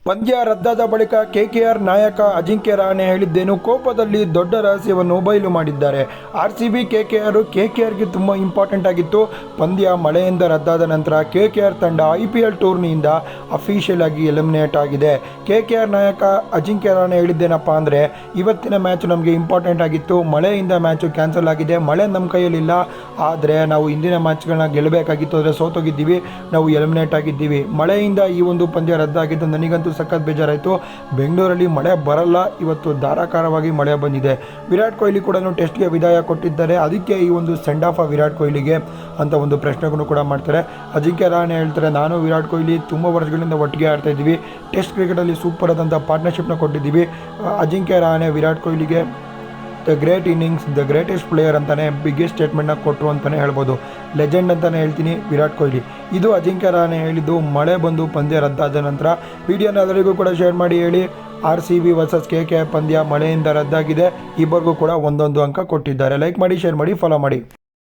ಪಂದ್ಯ ರದ್ದಾದ ಬಳಿಕ ಕೆಕೆಆರ್ ನಾಯಕ ಅಜಿಂಕ್ಯ ರಹಾನೆ ಹೇಳಿದ್ದೇನು, ಕೋಪದಲ್ಲಿ ದೊಡ್ಡ ರಹಸ್ಯವನ್ನು ಬಯಲು ಮಾಡಿದ್ದಾರೆ. ಆರ್ಸಿಬಿ ಕೆಕೆಆರ್ಗೆ ತುಂಬ ಇಂಪಾರ್ಟೆಂಟ್ ಆಗಿತ್ತು. ಪಂದ್ಯ ಮಳೆಯಿಂದ ರದ್ದಾದ ನಂತರ ಕೆಕೆಆರ್ ತಂಡ IPL ಟೂರ್ನಿಯಿಂದ ಅಫಿಷಿಯಲ್ ಆಗಿ ಎಲಿಮಿನೇಟ್ ಆಗಿದೆ. ಕೆಕೆಆರ್ ನಾಯಕ ಅಜಿಂಕ್ಯ ರಹಾನೆ ಹೇಳಿದ್ದೇನಪ್ಪ ಅಂದರೆ, ಇವತ್ತಿನ ಮ್ಯಾಚ್ ನಮಗೆ ಇಂಪಾರ್ಟೆಂಟ್ ಆಗಿತ್ತು, ಮಳೆಯಿಂದ ಮ್ಯಾಚು ಕ್ಯಾನ್ಸಲ್ ಆಗಿದೆ, ಮಳೆ ನಮ್ಮ ಕೈಯಲ್ಲಿಲ್ಲ, ಆದರೆ ನಾವು ಇಂದಿನ ಮ್ಯಾಚ್ಗಳನ್ನ ಗೆಲ್ಲಬೇಕಾಗಿತ್ತು, ಆದರೆ ಸೋತೋಗಿದ್ದೀವಿ, ನಾವು ಎಲಿಮಿನೇಟ್ ಆಗಿದ್ದೀವಿ. ಮಳೆಯಿಂದ ಈ ಒಂದು ಪಂದ್ಯ ರದ್ದಾಗಿದ್ದು ನನಗಂತೂ ಸಖತ್ ಬೇಜಾರಾಯಿತು. ಬೆಂಗಳೂರಲ್ಲಿ ಮಳೆ ಬರಲ್ಲ, ಇವತ್ತು ಧಾರಾಕಾರವಾಗಿ ಮಳೆ ಬಂದಿದೆ. ವಿರಾಟ್ ಕೊಹ್ಲಿ ಕೂಡ ಟೆಸ್ಟ್ಗೆ ವಿದಾಯ ಕೊಟ್ಟಿದ್ದಾರೆ. ಅದಕ್ಕೆ ಈ ಒಂದು ಸೆಂಡ್ ಆಫ್ ವಿರಾಟ್ ಕೊಹ್ಲಿಗೆ ಅಂತ ಒಂದು ಪ್ರಶ್ನೆಗಳನ್ನು ಕೂಡ ಮಾಡ್ತಾರೆ. ಅಜಿಂಕ್ಯ ರಹಾನೆ ಹೇಳ್ತಾರೆ, ನಾನು ವಿರಾಟ್ ಕೊಹ್ಲಿ ತುಂಬ ವರ್ಷಗಳಿಂದ ಒಟ್ಟಿಗೆ ಆಡ್ತಾ ಇದ್ದೀವಿ, ಟೆಸ್ಟ್ ಕ್ರಿಕೆಟಲ್ಲಿ ಸೂಪರ್ ಆದಂಥ ಪಾರ್ಟ್ನರ್ಶಿಪ್ನ ಕೊಟ್ಟಿದ್ದೀವಿ. ಅಜಿಂಕ್ಯ ರಹಾನೆ ವಿರಾಟ್ ಕೊಹ್ಲಿಗೆ the great innings, the greatest player ಅಂತಲೇ ಬಿಗ್ಗೆಸ್ಟ್ ಸ್ಟೇಟ್ಮೆಂಟ್ನ ಕೊಟ್ಟರು ಅಂತಲೇ ಹೇಳ್ಬೋದು. ಲೆಜೆಂಡ್ ಅಂತಲೇ ಹೇಳ್ತೀನಿ ವಿರಾಟ್ ಕೊಹ್ಲಿ. ಇದು ಅಜಿಂಕ್ಯ ರಹಾನೆ ಹೇಳಿದ್ದು ಮಳೆ ಬಂದು ಪಂದ್ಯ ರದ್ದಾದ ನಂತರ. ವಿಡಿಯೋನ ಎಲ್ಲರಿಗೂ ಕೂಡ ಶೇರ್ ಮಾಡಿ ಹೇಳಿ. RCB ವರ್ಸಸ್ KKR ಪಂದ್ಯ ಮಳೆಯಿಂದ ರದ್ದಾಗಿದೆ. ಇಬ್ಬರಿಗೂ ಕೂಡ ಒಂದೊಂದು ಅಂಕ ಕೊಟ್ಟಿದ್ದಾರೆ. ಲೈಕ್ ಮಾಡಿ, ಶೇರ್ ಮಾಡಿ, ಫಾಲೋ ಮಾಡಿ.